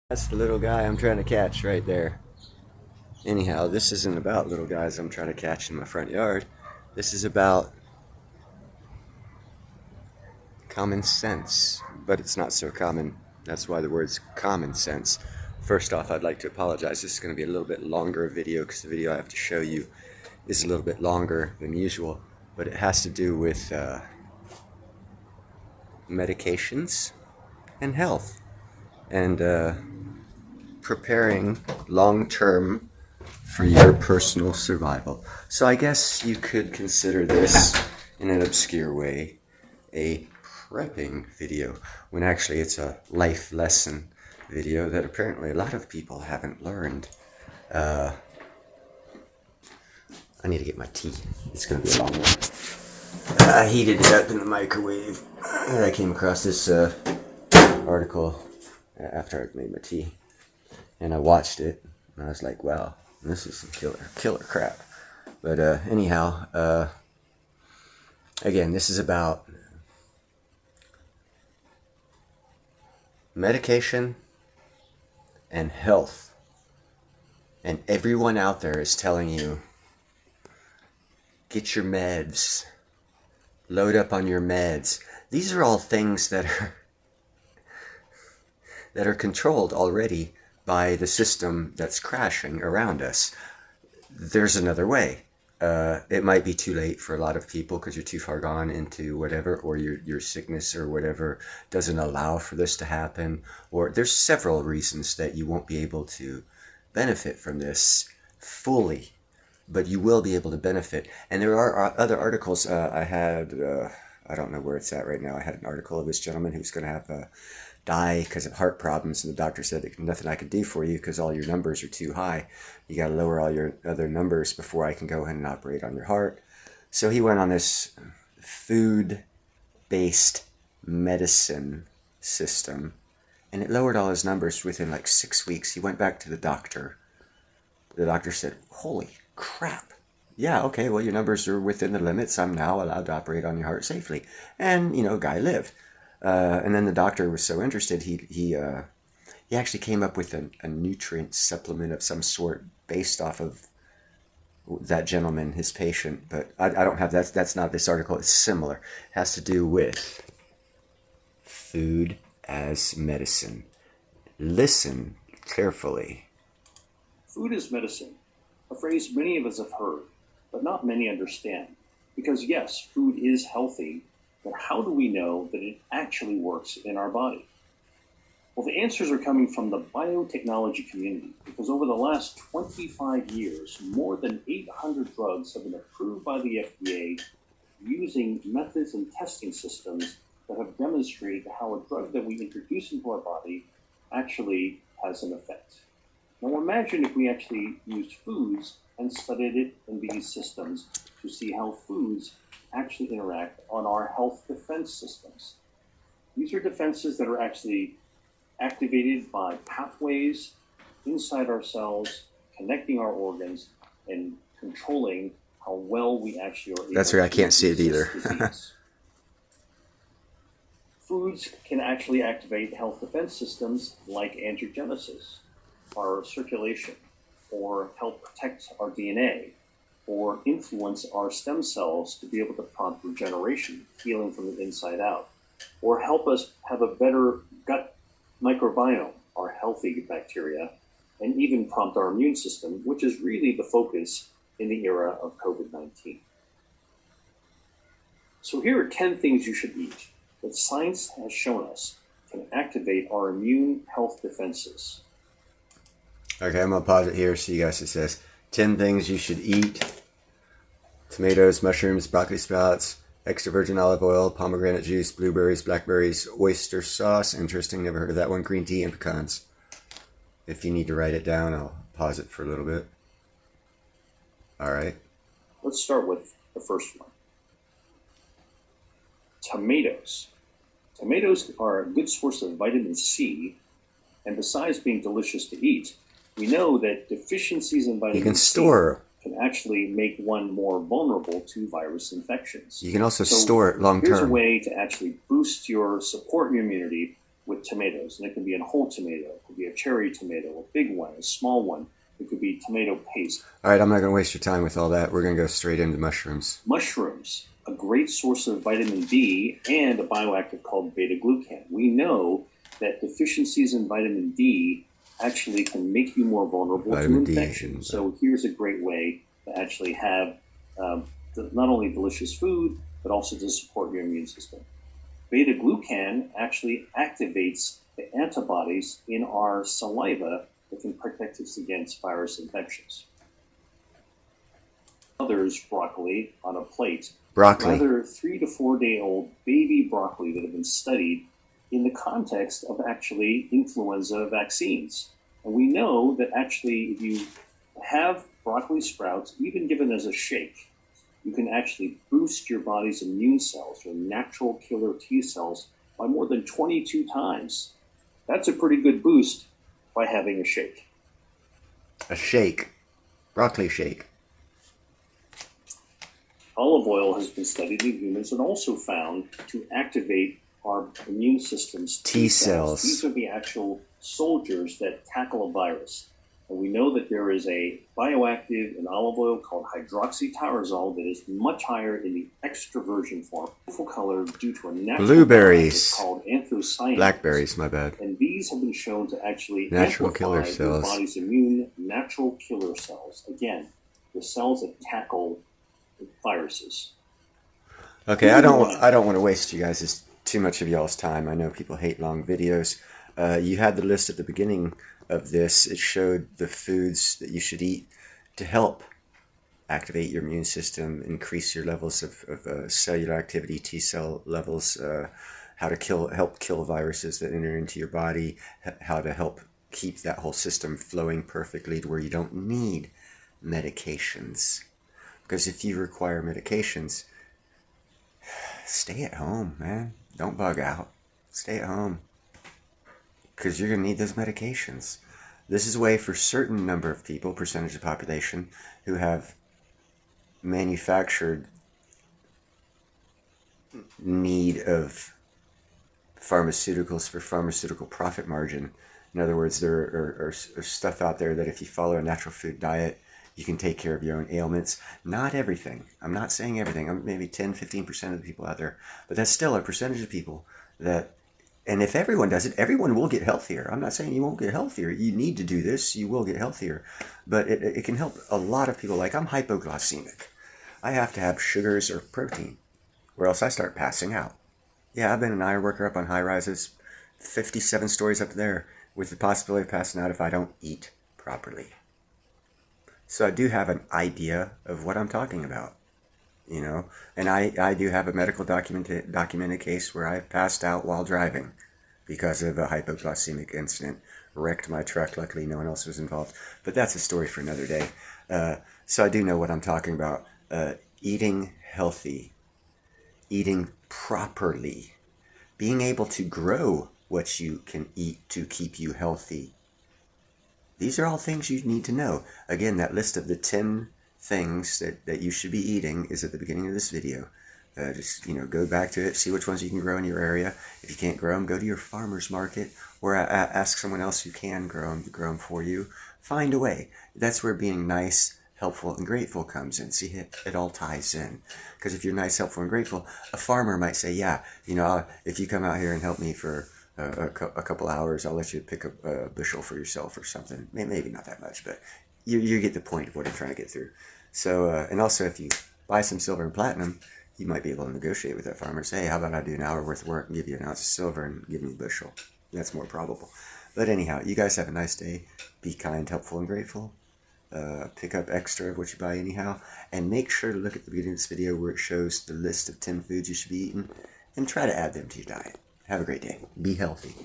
That's the little guy I'm trying to catch right there. Anyhow, this isn't about little guys I'm trying to catch in my front yard. This is about common sense, but it's not so common. That's why the word's common sense. First off, I'd like to apologize. This is going to be a little bit longer video because the video I have to show you is a little bit longer than usual, but it has to do with medications and health and preparing long-term for your personal survival. So I guess you could consider this, in an obscure way, a prepping video, when actually it's a life lesson video that apparently a lot of people haven't learned. I need to get my tea. It's going to be a long one. I heated it up in the microwave, and I came across this article after I'd made my tea, and I watched it, and I was like, wow, this is some killer crap. But anyhow, again, this is about medication and health. And everyone out there is telling you, get your meds, load up on your meds. These are all things that are controlled already by the system that's crashing around us. There's another way. It might be too late for a lot of people because you're too far gone into whatever, or your sickness or whatever doesn't allow for this to happen, or there's several reasons that you won't be able to benefit from this fully, but you will be able to benefit. And there are other articles. I don't know where it's at right now. I had an article of this gentleman who's going to have die because of heart problems, and the doctor said there's nothing I could do for you because all your numbers are too high. You got to lower all your other numbers before I can go ahead and operate on your heart. So he went on this food-based medicine system, and it lowered all his numbers within like 6 weeks. He went back to the doctor. The doctor said, holy crap. Yeah, okay, well, your numbers are within the limits. I'm now allowed to operate on your heart safely. And, guy lived. And then the doctor was so interested, he actually came up with a nutrient supplement of some sort based off of that gentleman, his patient. But I don't have that. That's not this article. It's similar. It has to do with food as medicine. Listen carefully. Food is medicine, a phrase many of us have heard, but not many understand. Because yes, food is healthy, but how do we know that it actually works in our body? Well, the answers are coming from the biotechnology community, because over the last 25 years, more than 800 drugs have been approved by the FDA using methods and testing systems that have demonstrated how a drug that we introduce into our body actually has an effect. Now imagine if we actually used foods and studied it in these systems to see how foods actually interact on our health defense systems. These are defenses that are actually activated by pathways inside our cells, connecting our organs, and controlling how well we actually are able That's right, I can't to see it either. disease. Foods can actually activate health defense systems like angiogenesis, our circulation, or help protect our DNA, or influence our stem cells to be able to prompt regeneration, healing from the inside out, or help us have a better gut microbiome, our healthy bacteria, and even prompt our immune system, which is really the focus in the era of COVID-19. So here are 10 things you should eat that science has shown us can activate our immune health defenses. Okay, I'm going to pause it here so you guys, it says 10 things you should eat. Tomatoes, mushrooms, broccoli sprouts, extra virgin olive oil, pomegranate juice, blueberries, blackberries, oyster sauce. Interesting, never heard of that one. Green tea and pecans. If you need to write it down, I'll pause it for a little bit. All right. Let's start with the first one. Tomatoes. Tomatoes are a good source of vitamin C, and besides being delicious to eat, we know that deficiencies in vitamin C you can store can actually make one more vulnerable to virus infections. You can also store it long Here's a term. way to actually boost your support your immunity with tomatoes. And it can be a whole tomato, it could be a cherry tomato, a big one, a small one. It could be tomato paste. All right, I'm not going to waste your time with all that. We're going to go straight into mushrooms. Mushrooms, a great source of vitamin D and a bioactive called beta-glucan. We know that deficiencies in vitamin D actually can make you more vulnerable to infection. So here's a great way to actually have not only delicious food, but also to support your immune system. Beta-glucan actually activates the antibodies in our saliva that can protect us against virus infections. Others, broccoli on a plate. Rather 3 to 4 day old baby broccoli that have been studied in the context of actually influenza vaccines. And we know that actually if you have broccoli sprouts, even given as a shake, you can actually boost your body's immune cells, your natural killer T cells, by more than 22 times. That's a pretty good boost by having a shake. A shake. Broccoli shake. Olive oil has been studied in humans and also found to activate our immune system's T cells. These are the actual soldiers that tackle a virus. And we know that there is a bioactive in olive oil called hydroxytyrosol that is much higher in the extroversion form. Beautiful color due to a natural blueberries called anthocyanins. Blackberries, my bad. And these have been shown to actually natural killer cells. Your body's immune natural killer cells. Again, the cells that tackle viruses. Okay, I don't want to waste you guys too much of y'all's time. I know people hate long videos. You had the list at the beginning of this. It showed the foods that you should eat to help activate your immune system, increase your levels of cellular activity, T cell levels, how to help kill viruses that enter into your body, how to help keep that whole system flowing perfectly to where you don't need medications. Because if you require medications, stay at home, man. Don't bug out. Stay at home. Because you're going to need those medications. This is a way for a certain number of people, percentage of the population, who have manufactured need of pharmaceuticals for pharmaceutical profit margin. In other words, there are stuff out there that if you follow a natural food diet, you can take care of your own ailments. Not everything. I'm not saying everything. Maybe 10-15% of the people out there. But that's still a percentage of people that... And if everyone does it, everyone will get healthier. I'm not saying you won't get healthier. You need to do this. You will get healthier. But it can help a lot of people. Like, I'm hypoglycemic. I have to have sugars or protein, or else I start passing out. Yeah, I've been an iron worker up on high rises, 57 stories up there, with the possibility of passing out if I don't eat properly. So I do have an idea of what I'm talking about. You know, and I do have a medical documented case where I passed out while driving because of a hypoglycemic incident. Wrecked my truck. Luckily, no one else was involved. But that's a story for another day. So I do know what I'm talking about. Eating healthy, eating properly, being able to grow what you can eat to keep you healthy. These are all things you need to know. Again, that list of the 10 things that you should be eating is at the beginning of this video. Just, go back to it, see which ones you can grow in your area. If you can't grow them, go to your farmer's market or ask someone else who can grow them for you. Find a way. That's where being nice, helpful, and grateful comes in. See, it all ties in. Because if you're nice, helpful, and grateful, a farmer might say, yeah, if you come out here and help me for a couple hours, I'll let you pick up a bushel for yourself or something. Maybe not that much, but you get the point of what I'm trying to get through. So, and also if you buy some silver and platinum, you might be able to negotiate with that farmer. Say, hey, how about I do an hour worth of work and give you an ounce of silver and give me a bushel? That's more probable. But anyhow, you guys have a nice day. Be kind, helpful, and grateful. Pick up extra of what you buy anyhow. And make sure to look at the beginning of this video where it shows the list of 10 foods you should be eating. And try to add them to your diet. Have a great day. Be healthy.